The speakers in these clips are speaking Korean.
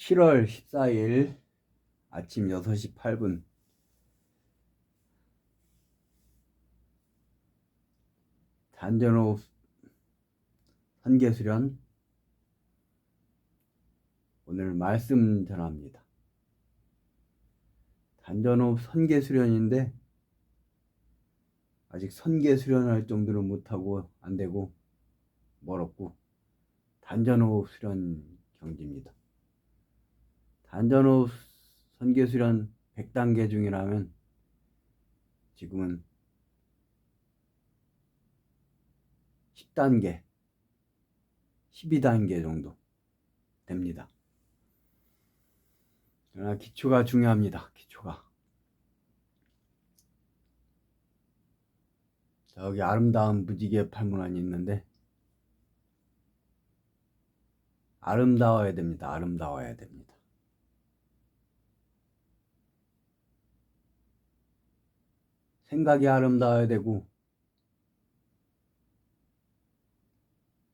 7월 14일 아침 6시 8분 단전호흡 선계수련 오늘 말씀 전합니다. 단전호흡 선계수련인데 아직 선계수련할 정도는 못하고 안되고 멀었고 단전호흡 수련 경지입니다. 단전호흡 선계수련 100단계 중이라면 지금은 10단계 12단계 정도 됩니다. 그러나 기초가 중요합니다. 기초가 저기 아름다운 무지개 팔문안이 있는데 아름다워야 됩니다. 아름다워야 됩니다. 생각이 아름다워야 되고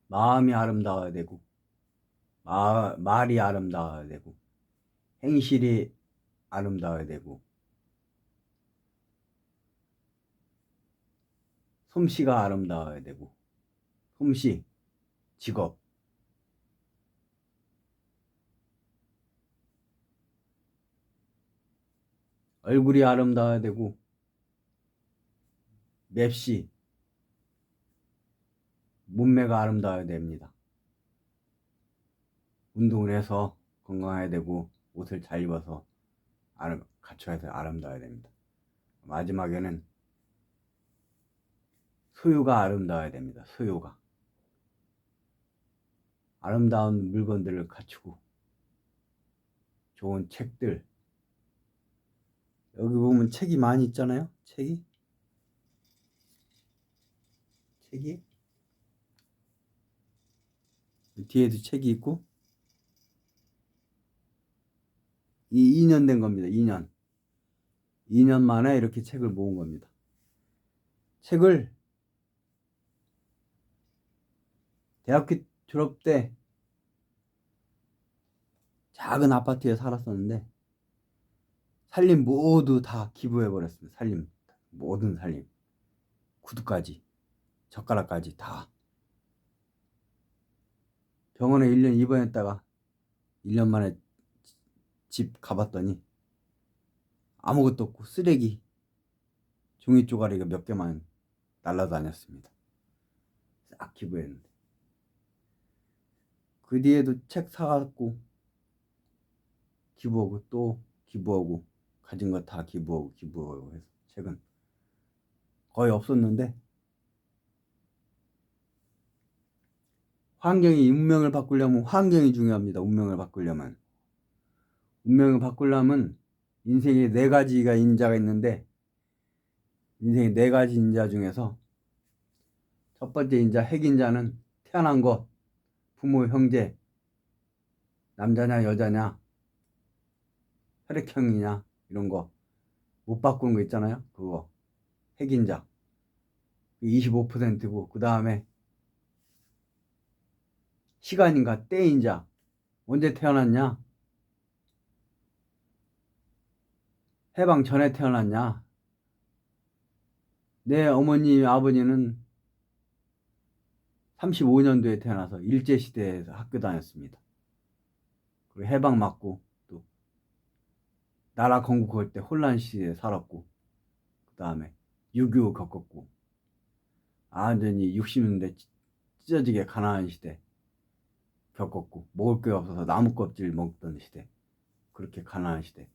마음이 아름다워야 되고 말이 아름다워야 되고 행실이 아름다워야 되고 솜씨가 아름다워야 되고 솜씨, 직업 얼굴이 아름다워야 되고 맵시 몸매가 아름다워야 됩니다. 운동을 해서 건강해야 되고 옷을 잘 입어서 갖춰야 해서 아름다워야 됩니다. 마지막에는 소유가 아름다워야 됩니다. 소유가 아름다운 물건들을 갖추고 좋은 책들 여기 보면 책이 많이 있잖아요. 책이 뒤에도 책이 있고 이 2년 된 겁니다. 2년 만에 이렇게 책을 모은 겁니다. 책을 대학교 졸업 때 작은 아파트에 살았었는데 살림 모두 다 기부해 버렸습니다. 살림 모든 살림 구두까지 젓가락까지 다 병원에 1년 입원했다가 1년 만에 집 가봤더니 아무것도 없고 쓰레기 종이 쪼가리가 몇 개만 날라다녔습니다. 싹 기부했는데 그 뒤에도 책 사갖고 기부하고 또 기부하고 가진 거 다 기부하고 해서 책은 거의 없었는데 운명을 바꾸려면 환경이 중요합니다. 운명을 바꾸려면 인생에 4가지가 인자가 있는데 인생의 4가지 인자 중에서 첫 번째 인자 핵인자는 태어난 것 부모 형제 남자냐 여자냐 혈액형이냐 이런 거 못 바꾸는 거 있잖아요. 그거 핵인자 25%고 그 다음에 시간인가 때인자 언제 태어났냐 해방 전에 태어났냐 내 어머니 아버지는 35년도에 태어나서 일제시대에서 학교 다녔습니다. 그리고 해방 맞고 또 나라 건국할 때 혼란 시대에 살았고 그 다음에 6.25 겪었고 완전히 60년대 찢어지게 가난한 시대 겪었고 먹을 게 없어서 나무 껍질 먹던 시대 그렇게 가난한 시대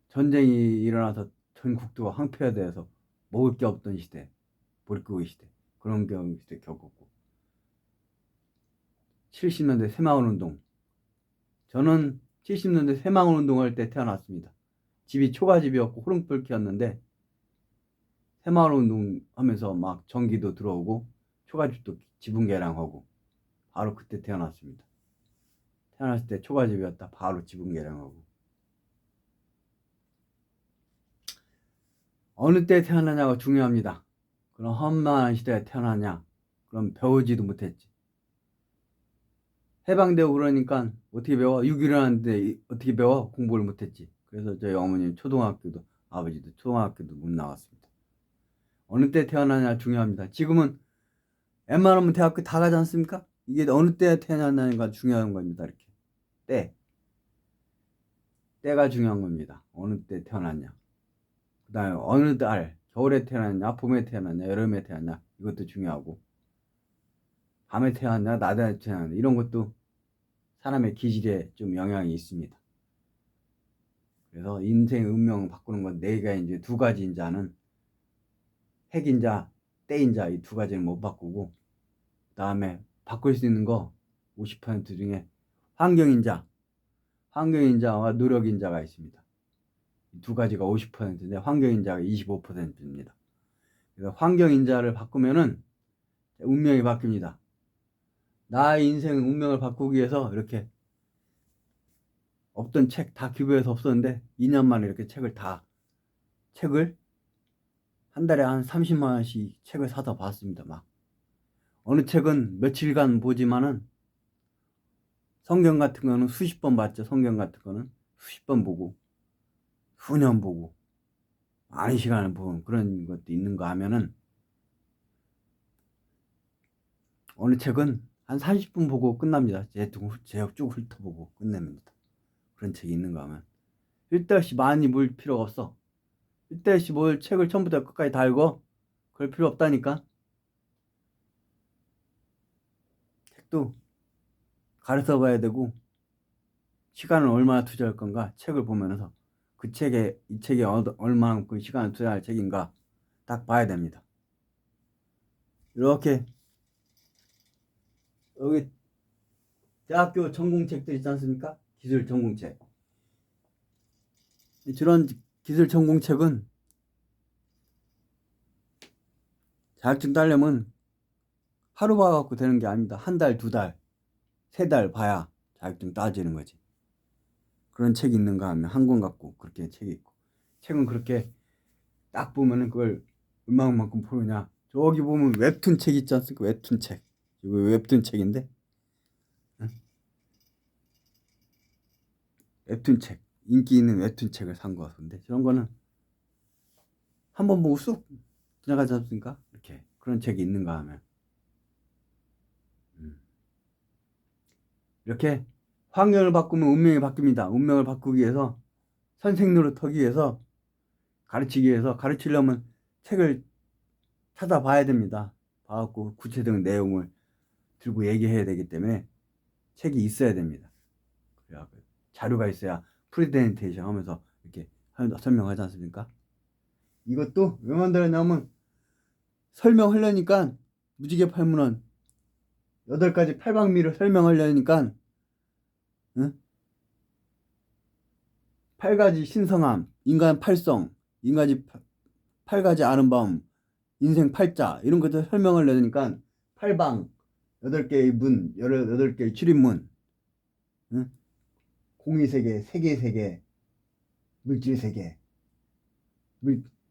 전쟁이 일어나서 전 국토가 황폐화되어서 먹을 게 없던 시대 물고기 시대 그런 시대 겪었고 70년대 새마을운동 저는 70년대 새마을운동할 때 태어났습니다. 집이 초가집이었고 호롱불키였는데 새마을운동 하면서 막 전기도 들어오고 초가집도 지붕 개량하고 바로 그때 태어났습니다. 태어났을 때 초가집이었다 바로 지붕 개량하고 어느 때 태어나냐가 중요합니다. 그럼 험난한 시대에 태어나냐 그럼 배우지도 못했지. 해방되고 그러니까 어떻게 배워? 6.15 하는데 어떻게 배워? 공부를 못했지. 그래서 저희 어머님 초등학교도, 아버지도 초등학교도 못 나왔습니다. 어느 때 태어나냐 중요합니다. 지금은 웬만하면 대학교 다 가지 않습니까? 이게 어느 때 태어나냐가 중요한 겁니다. 이렇게 때가 중요한 겁니다. 어느 때 태어났냐, 그 다음에 어느 달, 겨울에 태어났냐, 봄에 태어났냐, 여름에 태어났냐, 이것도 중요하고, 밤에 태어났냐, 낮에 태어났냐, 이런 것도 사람의 기질에 좀 영향이 있습니다. 그래서 인생 운명 바꾸는 건 내가 이제 두 가지 인자는 핵인자, 때인자, 이 두 가지는 못 바꾸고, 그 다음에 바꿀 수 있는 거 50% 중에 환경인자와 노력인자가 있습니다. 이 두 가지가 50%인데 환경인자가 25%입니다. 그래서 환경인자를 바꾸면은 운명이 바뀝니다. 나의 인생 운명을 바꾸기 위해서 이렇게 없던 책 다 기부해서 없었는데 2년 만에 이렇게 책을 한 달에 한 30만 원씩 책을 사다 봤습니다. 막 어느 책은 며칠간 보지만은 성경 같은 거는 수십 번 봤죠. 성경 같은 거는 수십 번 보고 수년 보고 많은 시간을 보는 그런 것도 있는가 하면은 어느 책은 한 30분 보고 끝납니다. 쭉 훑어보고 끝냅니다. 그런 책이 있는가 하면 쓸데없이 많이 볼 필요가 없어. 쓸데없이 뭘 책을 처음부터 끝까지 다 읽어? 그럴 필요 없다니까. 책도 가르쳐 봐야 되고 시간을 얼마나 투자할 건가 책을 보면서 이 책에 얼마만큼 시간을 투자할 책인가 딱 봐야 됩니다. 이렇게 여기 대학교 전공책들 있지 않습니까? 기술 전공책. 저런 기술 전공책은 자격증 따려면 하루 봐갖고 되는 게 아닙니다. 한 달, 두 달, 세 달 봐야 자격증 따지는 거지. 그런 책이 있는가 하면 한 권 갖고 그렇게 책이 있고, 책은 그렇게 딱 보면은 그걸 얼마만큼 보느냐. 저기 보면 웹툰 책 있지 않습니까? 웹툰 책. 이거 웹툰 책인데, 응? 웹툰 책, 인기 있는 웹툰 책을 산 거 같은데, 저런 거는 한 번 보고 쑥 지나가지 않습니까? 이렇게 그런 책이 있는가 하면 이렇게 환경을 바꾸면 운명이 바뀝니다. 운명을 바꾸기 위해서 선생 노릇하기 위해서 가르치기 위해서 가르치려면 책을 찾아봐야 됩니다. 봐갖고 구체적인 내용을 들고 얘기해야 되기 때문에 책이 있어야 됩니다. 그래야 자료가 있어야 프레젠테이션 하면서 이렇게 설명하지 않습니까? 이것도 왜 만들었냐면 설명하려니까 무지개 팔문헌 8가지 팔방미를 설명하려니까, 응? 8가지 신성함, 인간 팔성, 인간이 8가지 아름다움, 인생 팔자 이런 것들 설명을 내니까 팔방 8개의 문, 8개의 출입문, 응? 공의세계, 세계세계, 물질세계,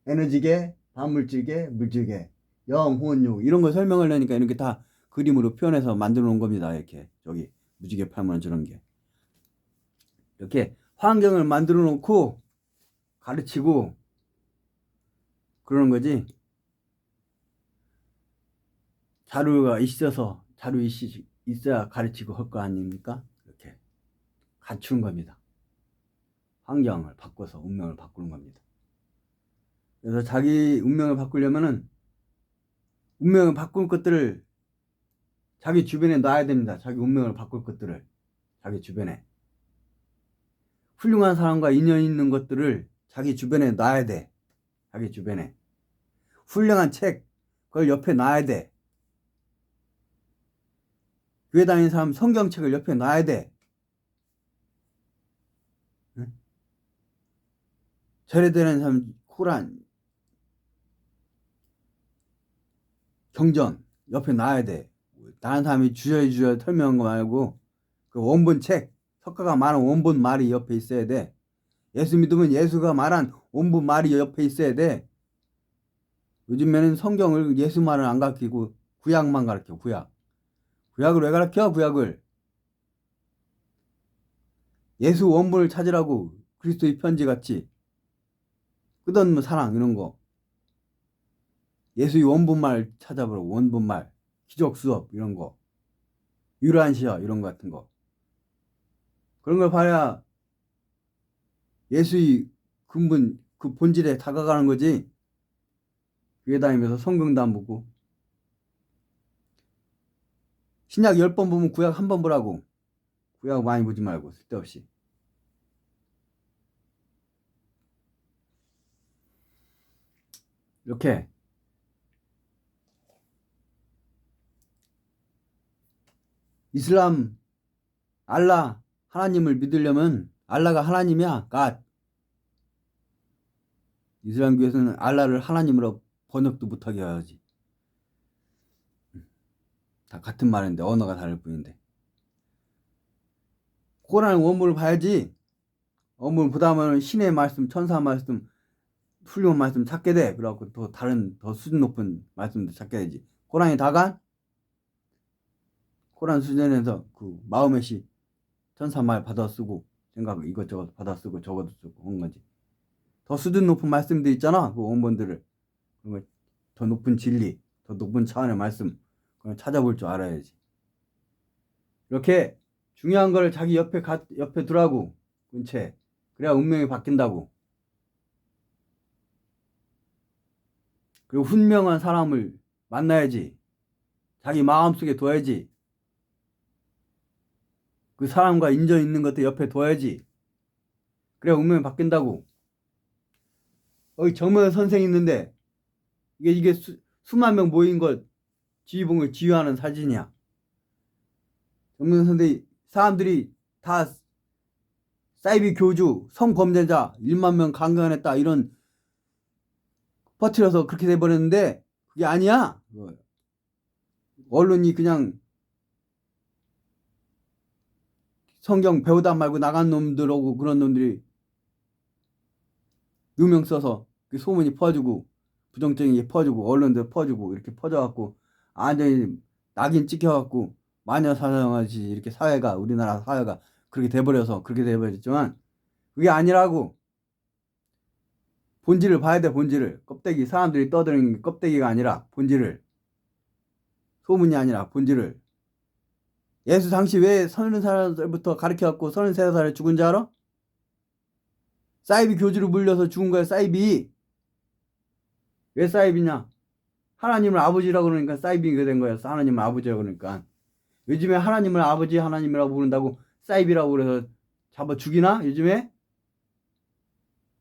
에너지계, 반물질계, 물질계, 영, 혼, 육 이런 거 설명을 내니까 이렇게 다 그림으로 표현해서 만들어 놓은 겁니다. 이렇게 저기 무지개 팔면 저런 게 이렇게 환경을 만들어 놓고 가르치고 그러는 거지. 자료가 있어야 가르치고 할 거 아닙니까? 이렇게 갖추는 겁니다. 환경을 바꿔서 운명을 바꾸는 겁니다. 그래서 자기 운명을 바꾸려면은 운명을 바꿀 것들을 자기 주변에 놔야 됩니다. 자기 운명을 바꿀 것들을 자기 주변에 훌륭한 사람과 인연 있는 것들을 자기 주변에 놔야 돼. 자기 주변에 훌륭한 책 그걸 옆에 놔야 돼. 교회 다니는 사람 성경책을 옆에 놔야 돼. 응? 절에 다니는 사람 코란 경전 옆에 놔야 돼. 다른 사람이 주저주저 설명한 거 말고 그 원본 책 석가가 말한 원본 말이 옆에 있어야 돼. 예수 믿으면 예수가 말한 원본 말이 옆에 있어야 돼. 요즘에는 성경을 예수 말을 안 가르치고 구약만 가르쳐. 구약을 왜 가르쳐? 구약을 예수 원본을 찾으라고. 그리스도의 편지같이 끝없는 사랑 이런 거. 예수의 원본말 찾아보라고. 원본말. 기적 수업 이런 거. 유란시아 이런 거 같은 거. 그런 걸 봐야 예수의 근본 그 본질에 다가가는 거지. 교회 다니면서 성경도 안 보고 신약 10번 보면 구약 한 번 보라고. 구약 많이 보지 말고 쓸데없이. 이렇게 이슬람 알라 하나님을 믿으려면 알라가 하나님이야. 갓. 이슬람교에서는 알라를 하나님으로 번역도 못하게 해야지. 다 같은 말인데 언어가 다를 뿐인데. 코란의 원문을 봐야지. 원문을 보다 보면 신의 말씀, 천사 말씀, 훌륭한 말씀 찾게 돼. 그래갖고 더 다른 더 수준 높은 말씀도 찾게 되지. 코란이 다간 코란 수준에서 그 마음의시 천사 말 받아 쓰고 생각 이것저것 받아 쓰고 저것도 쓰고 한 거지. 더 수준 높은 말씀들 있잖아. 그 원본들을. 더 높은 진리, 더 높은 차원의 말씀 그걸 찾아볼 줄 알아야지. 이렇게 중요한 걸 자기 옆에 두라고. 근처에. 그래야 운명이 바뀐다고. 그리고 훈명한 사람을 만나야지. 자기 마음속에 둬야지. 그 사람과 인연 있는 것들 옆에 둬야지. 그래야 운명이 바뀐다고. 여기 정면 선생이 있는데 이게 수만 명 모인 걸 지휘봉을 지휘하는 사진이야. 정면 선생이 사람들이 다 사이비 교주, 성범죄자 1만 명 강간했다 이런 퍼뜨려서 그렇게 돼버렸는데 그게 아니야. 언론이 그냥 성경 배우다 말고 나간 놈들하고 그런 놈들이 누명 써서 그 소문이 퍼지고 부정적인 퍼지고 언론들 퍼지고 이렇게 퍼져갖고 완전히 낙인 찍혀갖고 마녀사냥하지 이렇게 사회가 우리나라 사회가 그렇게 돼버려서 그렇게 돼버렸지만 그게 아니라고. 본질을 봐야 돼. 본질을. 껍데기 사람들이 떠드는 게 껍데기가 아니라 본질을. 소문이 아니라 본질을. 예수 당시 왜 30살부터 가르쳐갖고 33살에 죽은 줄 알아? 사이비 교주로 물려서 죽은 거야. 사이비. 왜 사이비냐? 하나님을 아버지라고 그러니까 사이비가 된 거야. 하나님을 아버지라고 그러니까. 요즘에 하나님을 아버지 하나님이라고 부른다고 사이비라고 그래서 잡아 죽이나? 요즘에?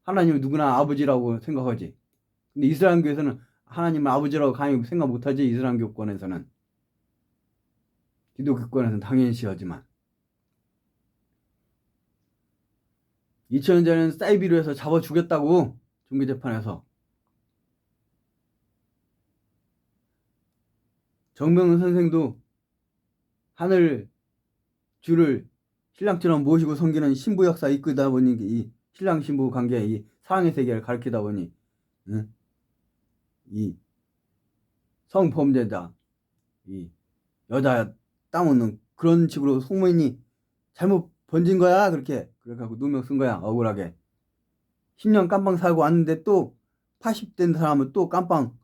하나님은 누구나 아버지라고 생각하지. 근데 이슬람교에서는 하나님을 아버지라고 감히 생각 못하지. 이슬람교권에서는. 기독교권에서는 당연시 하지만 2000년 전에는 사이비로 해서 잡아 죽였다고. 종교재판에서. 정명훈 선생도 하늘 주를 신랑처럼 모시고 섬기는 신부 역사 이끌다 보니 이 신랑 신부 관계 이 사랑의 세계를 가르치다 보니 응? 이 성범죄자 이 여자 땀 없는 그런 식으로 소문이 잘못 번진 거야. 그렇게 그래갖고 누명 쓴 거야. 억울하게 10년 깜빵 살고 왔는데 또 80 된 사람은 또 깜빵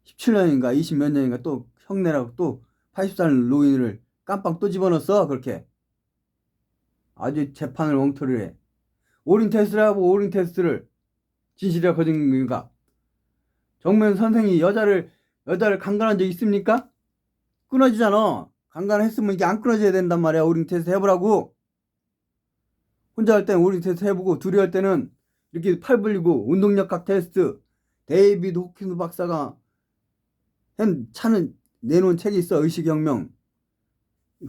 17년인가 20 몇 년인가 또 형내라고 또 80살 노인을 깜빵 또 집어넣었어. 그렇게 아주 재판을 엉터리를 해. 오린 테스트를 하고 오린 테스트를 진실이라 거짓인가. 정면 선생이 여자를 강간한 적 있습니까? 끊어지잖아. 강간했으면 이게 안 끊어져야 된단 말이야. 오링 테스트 해보라고. 혼자 할 때는 오링 테스트 해보고 둘이 할 때는 이렇게 팔 벌리고 운동역학 테스트 데이비드 호킨스 박사가 차는 내놓은 책이 있어. 의식혁명.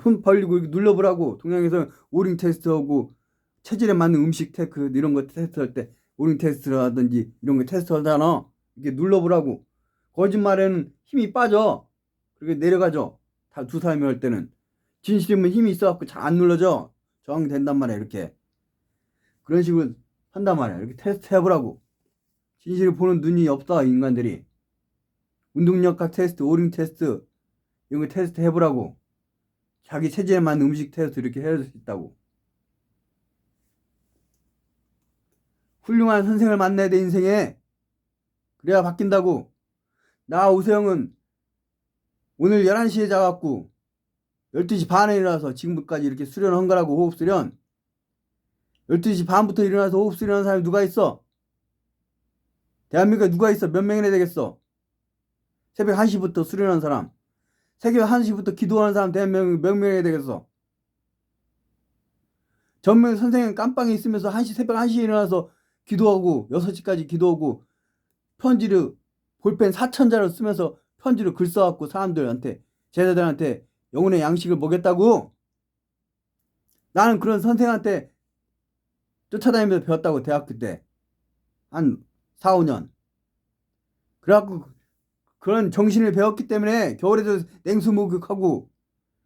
손 벌리고 이렇게 눌러보라고. 동양에서 오링 테스트하고 체질에 맞는 음식 테크 이런 거 테스트할 때 오링 테스트라든지 이런 거 테스트 하잖아. 이렇게 눌러보라고. 거짓말에는 힘이 빠져. 그렇게 내려가죠. 다 두 사람이 할 때는. 진실이면 힘이 있어갖고 잘 안 눌러져. 저항이 된단 말이야. 이렇게. 그런 식으로 한단 말이야. 이렇게 테스트 해보라고. 진실을 보는 눈이 없다. 인간들이. 운동역학 테스트, 오링 테스트 이런 거 테스트 해보라고. 자기 체질에 맞는 음식 테스트 이렇게 해줄 수 있다고. 훌륭한 선생을 만나야 돼, 인생에. 그래야 바뀐다고. 나 오세영은 오늘 11시에 자갖고 12시 반에 일어나서 지금까지 이렇게 수련한 거라고. 호흡 수련. 12시 반부터 일어나서 호흡 수련하는 사람이 누가 있어? 대한민국에 누가 있어? 몇 명이나 되겠어? 새벽 1시부터 수련하는 사람, 새벽 1시부터 기도하는 사람 대한민국에 몇 명이나 되겠어? 전문 선생님 깜빵에 있으면서 새벽 1시에 일어나서 기도하고 6시까지 기도하고 편지를 볼펜 4,000자를 쓰면서 편지를 글 써갖고 사람들한테, 제자들한테 영혼의 양식을 먹였다고. 나는 그런 선생한테 쫓아다니면서 배웠다고. 대학교 때 한 4, 5년. 그래갖고 그런 정신을 배웠기 때문에 겨울에도 냉수 목욕하고,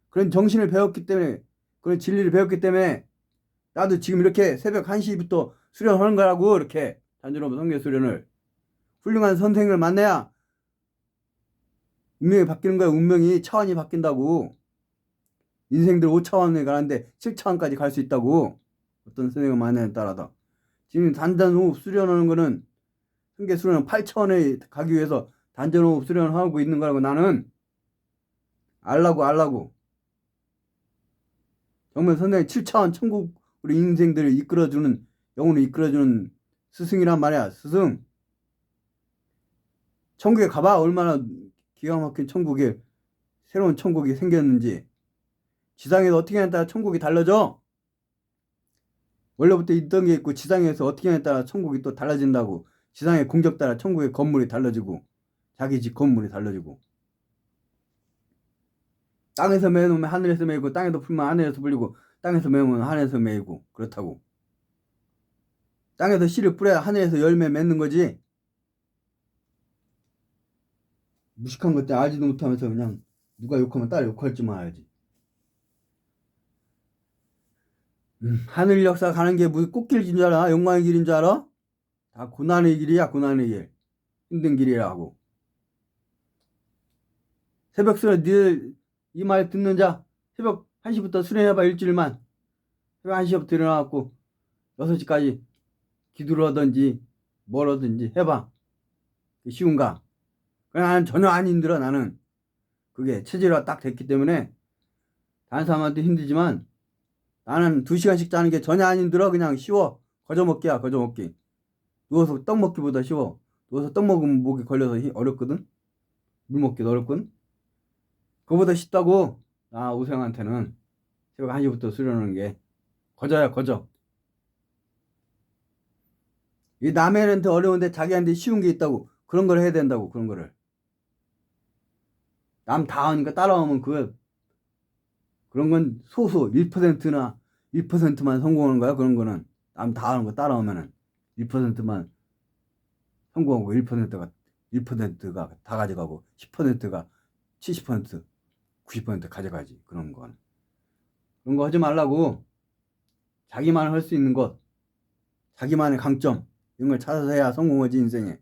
그런 정신을 배웠기 때문에, 그런 진리를 배웠기 때문에 나도 지금 이렇게 새벽 1시부터 수련하는 거라고. 이렇게 단전호흡 성교 수련을. 훌륭한 선생을 만나야 운명이 바뀌는 거야. 운명이 차원이 바뀐다고. 인생들 5차원에 가는데 7차원까지 갈 수 있다고. 어떤 선생을 만나냐에 따라서. 지금 단전호흡 수련하는 거는, 성교 수련은 8차원에 가기 위해서 단전호흡 수련하고 있는 거라고. 나는 알라고. 정말 선생이 7차원 천국 우리 인생들을 이끌어주는, 영혼을 이끌어주는 스승이란 말이야. 스승. 천국에 가봐. 얼마나 기가 막힌 천국에, 새로운 천국이 생겼는지. 지상에서 어떻게 하냐에 따라 천국이 달라져. 원래부터 있던 게 있고 지상에서 어떻게 하냐에 따라 천국이 또 달라진다고. 지상의 공격 따라 천국의 건물이 달라지고, 자기 집 건물이 달라지고. 땅에서 매우면 하늘에서 매이고, 땅에서 풀면 하늘에서 풀리고, 땅에서 매우면 하늘에서 매이고. 그렇다고. 땅에서 씨를 뿌려야 하늘에서 열매 맺는 거지. 무식한 것 때문에 알지도 못하면서 그냥 누가 욕하면 딸 욕할 줄만 알지. 하늘 역사 가는 게 무슨 꽃길인 줄 알아? 영광의 길인 줄 알아? 다 고난의 길이야. 고난의 길. 힘든 길이라고. 새벽 수련, 니들 이 말 듣는 자 새벽 1시부터 수련해봐. 일주일만. 새벽 1시부터 일어나갖고 6시까지 기도를 하든지 뭘 하든지 해봐. 쉬운가? 나는 전혀 안 힘들어. 나는 그게 체질화 딱 됐기 때문에. 다른 사람한테 힘들지만 나는 2시간씩 자는 게 전혀 안 힘들어. 그냥 쉬워. 거저먹기야. 거저먹기. 누워서 떡 먹기보다 쉬워. 누워서 떡 먹으면 목이 걸려서 어렵거든. 물 먹기도 어렵거든. 그거보다 쉽다고. 나 오생한테는 새벽 1시부터 수련하는 게 거저야. 거저. 이 남한테 어려운데 자기한테 쉬운 게 있다고. 그런 걸 해야 된다고. 그런 거를. 남 다 하니까 따라오면 그런 건 소수 1%나 1%만 성공하는 거야. 그런 거는 남 다 하는 거 따라오면은 1%만 성공하고, 1%가 다 가져가고, 10%가 70%, 90% 가져가지. 그런 건. 그런 거 하지 말라고. 자기만 할 수 있는 것, 자기만의 강점, 이런 걸 찾아서 해야 성공하지, 인생에.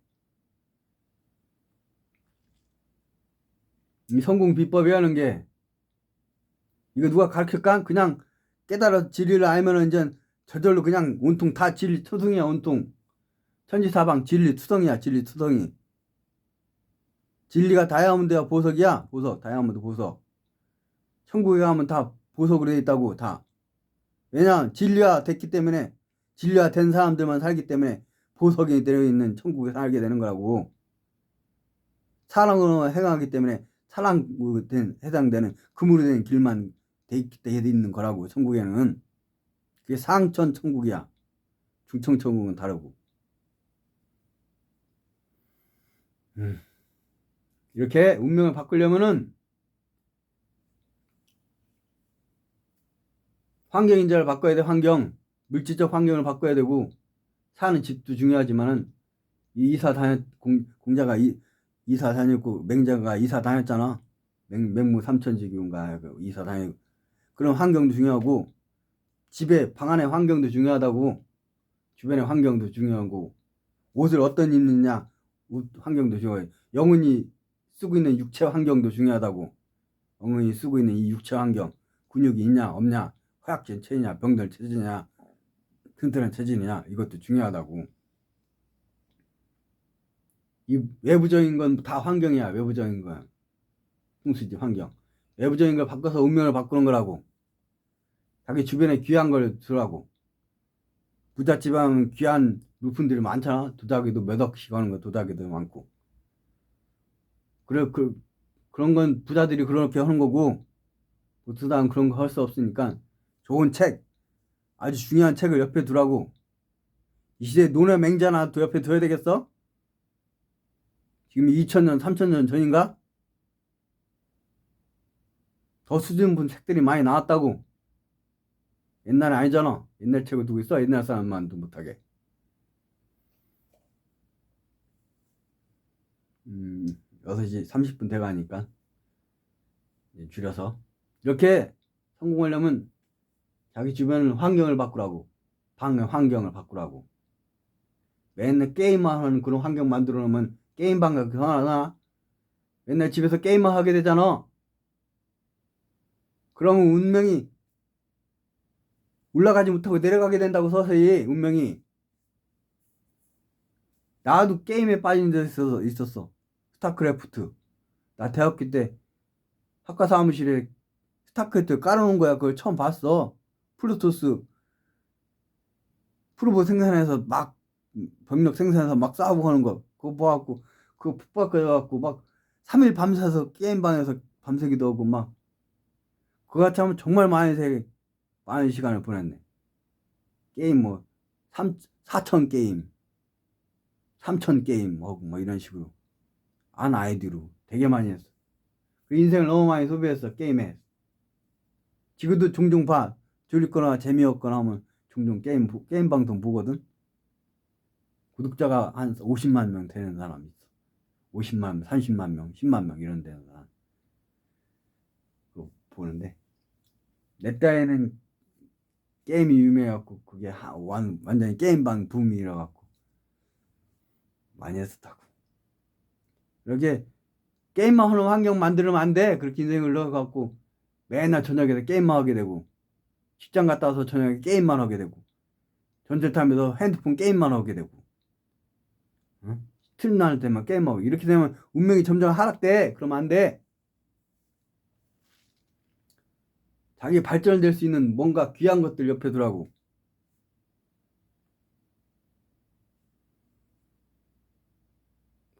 이 성공 비법이 하는 게, 이거 누가 가르칠까? 그냥 깨달아 진리를 알면은 이제 저절로 그냥 온통 다 진리 투성이야. 온통 천지사방 진리 투성이야. 진리 투성이. 진리가 다이아몬드야. 보석이야. 보석. 다이아몬드 보석. 천국에 가면 다 보석으로 돼 있다고. 다. 왜냐, 진리화 됐기 때문에, 진리화 된 사람들만 살기 때문에 보석이 들어있는 천국에 살게 되는 거라고. 사랑으로 행하기 때문에 사랑으로 해당되는 금으로 된 길만 돼 있는 거라고. 천국에는. 그게 상천 천국이야. 중천 천국은 다르고. 이렇게 운명을 바꾸려면은 환경인자를 바꿔야 돼. 환경. 물질적 환경을 바꿔야 되고, 사는 집도 중요하지만은, 공자가 이사 다녔고, 맹자가 이사 다녔잖아. 맹무 삼천지교인가 이사 다니고. 그런 환경도 중요하고, 집에 방 안의 환경도 중요하다고. 주변의 환경도 중요하고, 옷을 어떤 입느냐, 옷 환경도 중요해. 영혼이 쓰고 있는 육체 환경도 중요하다고. 영혼이 쓰고 있는 이 육체 환경, 근육이 있냐 없냐, 허약진 체냐, 병들 체질이냐, 튼튼한 체질이냐, 이것도 중요하다고. 이 외부적인 건 다 환경이야. 외부적인 건 풍수지, 환경. 외부적인 걸 바꿔서 운명을 바꾸는 거라고. 자기 주변에 귀한 걸 주라고. 부잣집 하면 귀한 물품들이 많잖아. 도자기도 몇 억씩 하는 거, 도자기도 많고. 그래, 그런 건 부자들이 그렇게 하는 거고, 보통은 그런 거 할 수 없으니까 좋은 책, 아주 중요한 책을 옆에 두라고. 이 시대에 논의 맹자나 또 옆에 둬야 되겠어? 지금 2000년, 3000년 전인가? 더 수준 높은 책들이 많이 나왔다고. 옛날에 아니잖아. 옛날 책을 두고 있어. 옛날 사람만도 못하게. 6시 30분 돼가니까 이제 줄여서 이렇게 성공하려면 자기 주변 환경을 바꾸라고. 환경을 바꾸라고. 맨날 게임만 하는 그런 환경 만들어 놓으면 게임방 그 하나 맨날 집에서 게임만 하게 되잖아. 그러면 운명이 올라가지 못하고 내려가게 된다고. 서서히 운명이. 나도 게임에 빠진 데 있었어. 스타크래프트. 나 대학교 때 학과 사무실에 스타크래프트 깔아놓은 거야. 그걸 처음 봤어. 플루토스 프로보 생산해서 막 병력 생산해서 막 싸우고 하는 거 그거 봐갖고 그거 푹 바꿔갖고 막 3일 밤새서 게임방에서 밤새기도 하고 막 그거 같이 하면 정말 많은 시간을 보냈네. 게임 뭐 4천 게임 3천 게임 하고 뭐 이런 식으로 안 아이디로 되게 많이 했어. 그 인생을 너무 많이 소비했어 게임에. 지금도 종종 봐. 졸리거나 재미없거나 하면 종종 게임 방송 보거든. 구독자가 한 50만 명 되는 사람이 있어. 50만 명, 30만 명, 10만 명 이런 데는 사람 그거 보는데 내 때에는 게임이 유명해갖고 그게 완전히 게임방 붐이 일어갖고 많이 했었다고. 이렇게 게임만 하는 환경 만들면 안 돼. 그렇게 인생을 넣어갖고 맨날 저녁에 게임만 하게 되고 직장 갔다 와서 저녁에 게임만 하게 되고 전철 타면서 핸드폰 게임만 하게 되고 응? 틀날 때만 게임하고 이렇게 되면 운명이 점점 하락돼. 그러면 안 돼. 자기 발전될 수 있는 뭔가 귀한 것들 옆에 두라고.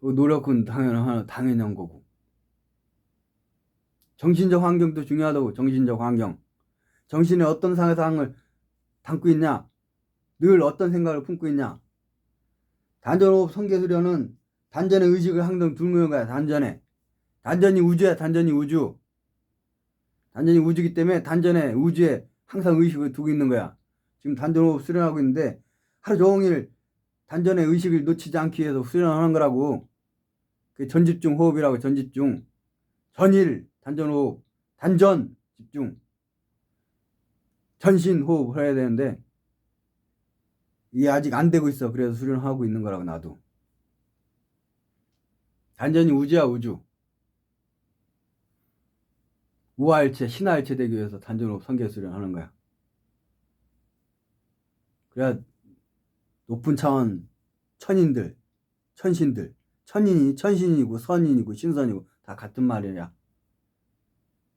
그 노력은 당연한 거고. 정신적 환경도 중요하다고. 정신적 환경. 정신에 어떤 상상을 담고 있냐? 늘 어떤 생각을 품고 있냐? 단전호흡 성계수련은 단전의 의식을 항상 두는 거야. 단전이 우주야. 단전이 우주. 단전이 우주기 때문에 단전에 우주에 항상 의식을 두고 있는 거야. 지금 단전호흡 수련하고 있는데 하루 종일 단전의 의식을 놓치지 않기 위해서 수련하는 거라고. 그 전집중 호흡이라고. 전집중. 전일 단전호흡. 단전 집중. 전신 호흡을 해야 되는데 이게 아직 안 되고 있어. 그래서 수련하고 있는 거라고. 나도. 단전이 우주야. 우주. 우아일체, 신화일체 되기 위해서 단전호흡 성계 수련하는 거야. 그래야 높은 차원 천인들, 천신들, 천신이고 선인이고 신선이고 다 같은 말이야.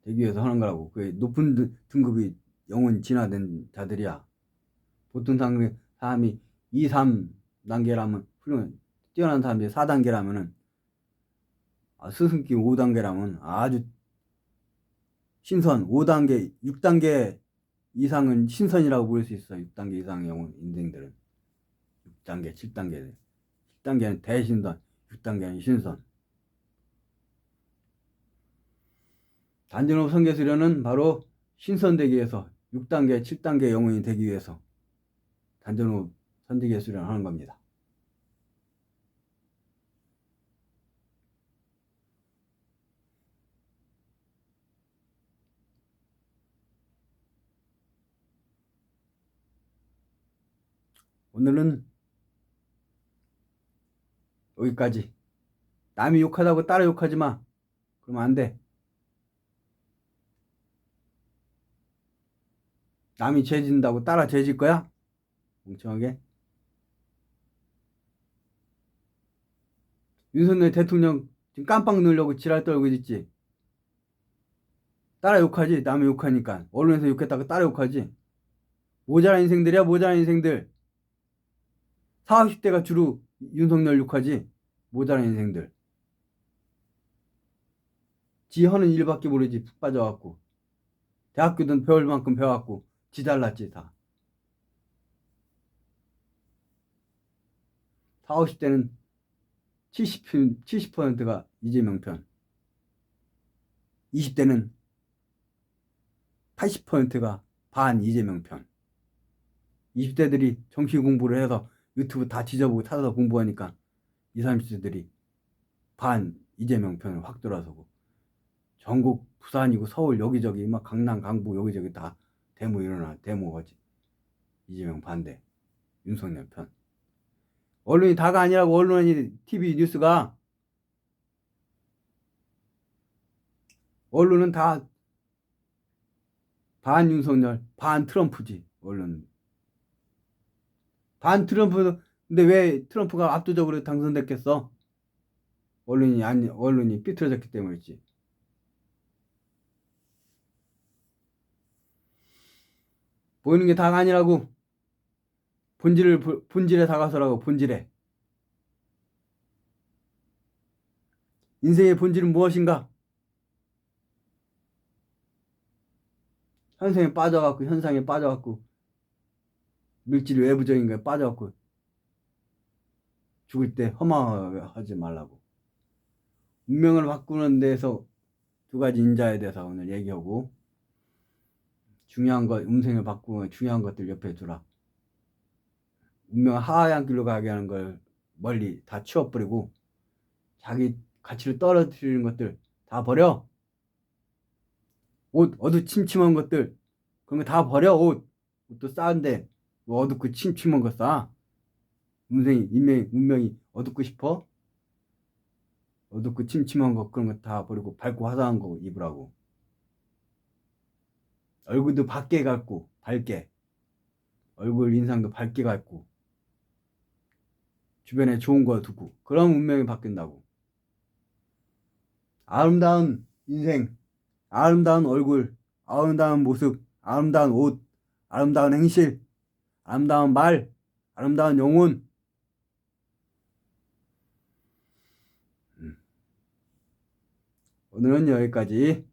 되기 위해서 하는 거라고. 그 높은 등급이 영혼 진화된 자들이야. 보통 사람이 2, 3단계라면 훌륭한 뛰어난 사람들이 4단계라면은 스승기 5단계라면 아주 신선. 5단계, 6단계 이상은 신선이라고 부를 수 있어. 6단계 이상 영혼 인생들은 6단계, 7단계, 10단계는 대신선, 6단계는 신선. 단전호흡 성계 수련은 바로 신선되기 위해서 6단계, 7단계 영혼이 되기 위해서 단전호흡 선계 수련하는 겁니다. 오늘은 여기까지. 남이 욕하다고 따라 욕하지 마. 그러면 안 돼. 남이 죄 진다고 따라 죄 질 거야? 멍청하게. 윤석열 대통령 지금 깜빡 놀려고 지랄 떨고 있지. 따라 욕하지. 남의 욕하니까. 언론에서 욕했다가 따라 욕하지. 모자란 인생들이야, 모자란 인생들. 40, 50대가 주로 윤석열 욕하지. 모자란 인생들. 지 하는 일밖에 모르지. 푹 빠져갖고. 대학교든 배울 만큼 배워갖고 지 잘났지 다. 40, 50대는 70%가 이재명 편. 20대는 80%가 반 이재명 편. 20대들이 정치 공부를 해서 유튜브 다 뒤져보고 찾아서 공부하니까 20, 30대들이 반 이재명 편을 확 돌아서고 전국 부산이고 서울 여기저기 막 강남 강북 여기저기 다 데모 일어나. 데모가지. 이재명 반대, 윤석열 편. 언론이 다가 아니라고. 언론이 TV 뉴스가. 언론은 다 반 윤석열 반 트럼프지. 언론은 반 트럼프. 근데 왜 트럼프가 압도적으로 당선됐겠어? 언론이 삐뚤어졌기 때문이지. 보이는 게 다가 아니라고. 본질에 다가서라고. 본질에. 인생의 본질은 무엇인가? 현상에 빠져갖고 물질 외부적인 거에 빠져갖고 죽을 때 허망하지 말라고. 운명을 바꾸는 데서 두 가지 인자에 대해서 오늘 얘기하고, 중요한 것, 음생을 바꾸면 중요한 것들 옆에 두라. 운명을 하향 길로 가게 하는 걸 멀리 다 치워버리고 자기 가치를 떨어뜨리는 것들 다 버려. 옷 어두침침한 것들 그런 거 다 버려. 옷도 싸는데 뭐 어둡고 침침한 거 싸? 운명이 어둡고 싶어? 어둡고 침침한 거 그런 거 다 버리고 밝고 화사한 거 입으라고. 얼굴도 밝게 갖고 밝게. 얼굴 인상도 밝게 갖고 주변에 좋은 거 두고. 그럼 운명이 바뀐다고. 아름다운 인생, 아름다운 얼굴, 아름다운 모습, 아름다운 옷, 아름다운 행실, 아름다운 말, 아름다운 영혼. 오늘은 여기까지.